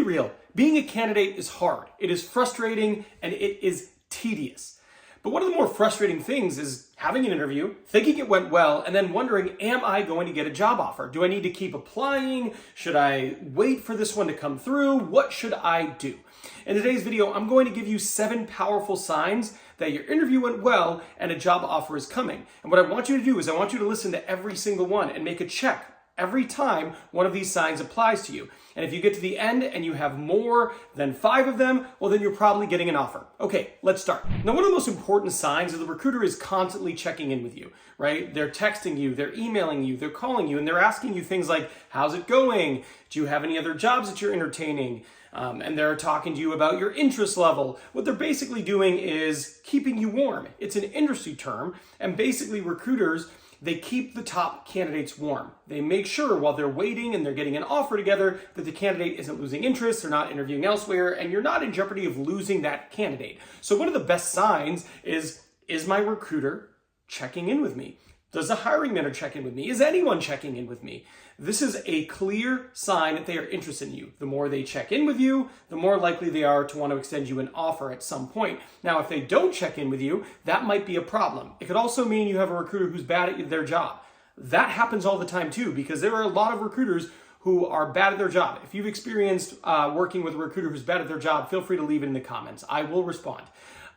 real, being a candidate is hard. It is frustrating and it is tedious. But one of the more frustrating things is having an interview, thinking it went well, and then wondering, am I going to get a job offer? Do I need to keep applying? Should I wait for this one to come through? What should I do? In today's video, I'm going to give you 7 powerful signs that your interview went well and a job offer is coming. And what I want you to do is I want you to listen to every single one and make a check every time one of these signs applies to you. And if you get to the end and you have more than 5 of them, well, then you're probably getting an offer. Okay, let's start. Now, one of the most important signs is the recruiter is constantly checking in with you, right? They're texting you, they're emailing you, they're calling you, and they're asking you things like, how's it going? Do you have any other jobs that you're entertaining? And they're talking to you about your interest level. What they're basically doing is keeping you warm. It's an industry term, and basically recruiters, they keep the top candidates warm. They make sure while they're waiting and they're getting an offer together that the candidate isn't losing interest, they're not interviewing elsewhere, and you're not in jeopardy of losing that candidate. So one of the best signs is my recruiter checking in with me? Does the hiring manager check in with me? Is anyone checking in with me? This is a clear sign that they are interested in you. The more they check in with you, the more likely they are to want to extend you an offer at some point. Now, if they don't check in with you, that might be a problem. It could also mean you have a recruiter who's bad at their job. That happens all the time too, because there are a lot of recruiters who are bad at their job. If you've experienced working with a recruiter who's bad at their job, feel free to leave it in the comments. I will respond.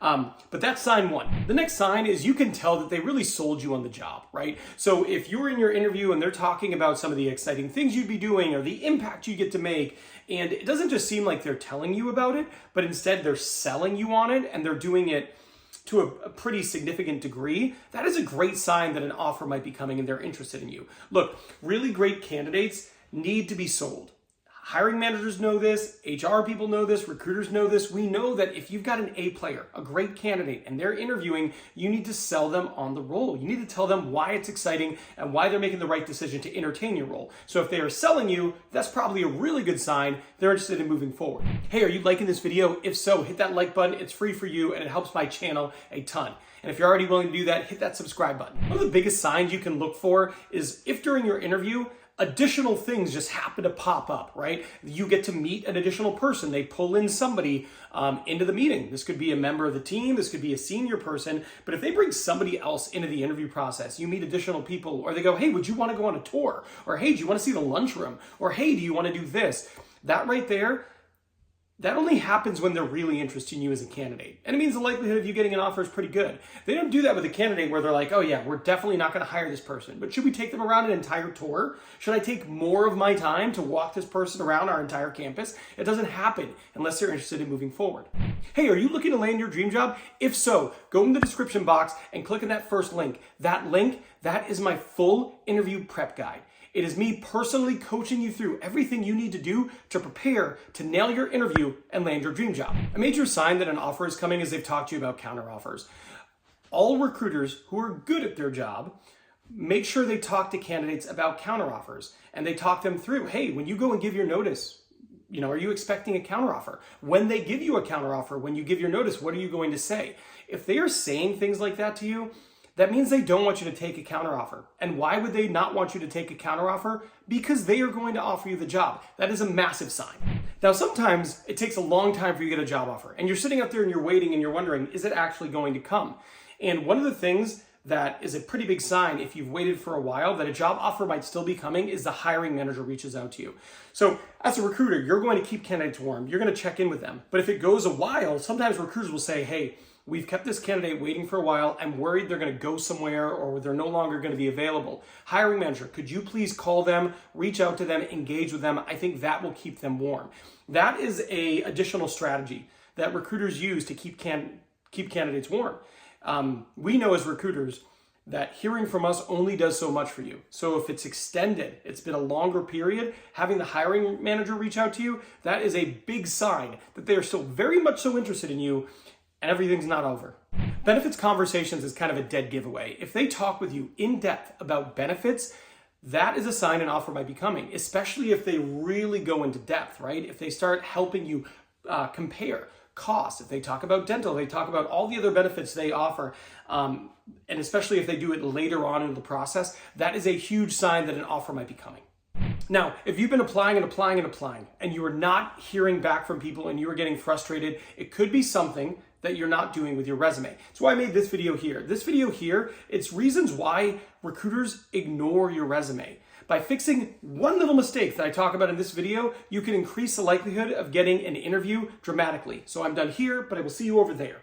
But that's sign 1. The next sign is you can tell that they really sold you on the job, right? So if you're in your interview and they're talking about some of the exciting things you'd be doing or the impact you get to make, and it doesn't just seem like they're telling you about it, but instead they're selling you on it and they're doing it to a pretty significant degree, that is a great sign that an offer might be coming and they're interested in you. Look, really great candidates need to be sold. Hiring managers know this, HR people know this, recruiters know this. We know that if you've got an A player, a great candidate, and they're interviewing, you need to sell them on the role. You need to tell them why it's exciting and why they're making the right decision to entertain your role. So if they are selling you, that's probably a really good sign they're interested in moving forward. Hey, are you liking this video? If so, hit that like button. It's free for you and it helps my channel a ton. And if you're already willing to do that, hit that subscribe button. One of the biggest signs you can look for is if during your interview, additional things just happen to pop up, right? You get to meet an additional person. They pull in somebody into the meeting. This could be a member of the team. This could be a senior person. But if they bring somebody else into the interview process, you meet additional people, or they go, hey, would you want to go on a tour? Or hey, do you want to see the lunchroom? Or hey, do you want to do this? That right there, that only happens when they're really interested in you as a candidate. And it means the likelihood of you getting an offer is pretty good. They don't do that with a candidate where they're like, oh yeah, we're definitely not going to hire this person. But should we take them around an entire tour? Should I take more of my time to walk this person around our entire campus? It doesn't happen unless they're interested in moving forward. Hey, are you looking to land your dream job? If so, go in the description box and click on that first link. That link, that is my full interview prep guide. It is me personally coaching you through everything you need to do to prepare to nail your interview and land your dream job. A major sign that an offer is coming is they've talked to you about counteroffers. All recruiters who are good at their job make sure they talk to candidates about counteroffers and they talk them through, hey, when you go and give your notice, are you expecting a counteroffer? When they give you a counteroffer, when you give your notice, what are you going to say? If they are saying things like that to you, that means they don't want you to take a counteroffer. And why would they not want you to take a counteroffer? Because they are going to offer you the job. That is a massive sign. Now, sometimes it takes a long time for you to get a job offer. And you're sitting out there and you're waiting and you're wondering, is it actually going to come? And one of the things that is a pretty big sign if you've waited for a while that a job offer might still be coming is the hiring manager reaches out to you. So as a recruiter, you're going to keep candidates warm. You're going to check in with them. But if it goes a while, sometimes recruiters will say, hey, we've kept this candidate waiting for a while. I'm worried they're going to go somewhere or they're no longer going to be available. Hiring manager, could you please call them, reach out to them, engage with them? I think that will keep them warm. That is an additional strategy that recruiters use to keep candidates warm. We know as recruiters that hearing from us only does so much for you. So if it's extended, it's been a longer period, having the hiring manager reach out to you, that is a big sign that they are still very much so interested in you and everything's not over. Benefits conversations is kind of a dead giveaway. If they talk with you in depth about benefits, that is a sign an offer might be coming, especially if they really go into depth, right? If they start helping you compare costs, if they talk about dental, they talk about all the other benefits they offer, and especially if they do it later on in the process, that is a huge sign that an offer might be coming. Now, if you've been applying and applying and applying, and you are not hearing back from people and you are getting frustrated, it could be something that you're not doing with your resume. That's why I made this video here. This video here, it's reasons why recruiters ignore your resume. By fixing one little mistake that I talk about in this video, you can increase the likelihood of getting an interview dramatically. So I'm done here, but I will see you over there.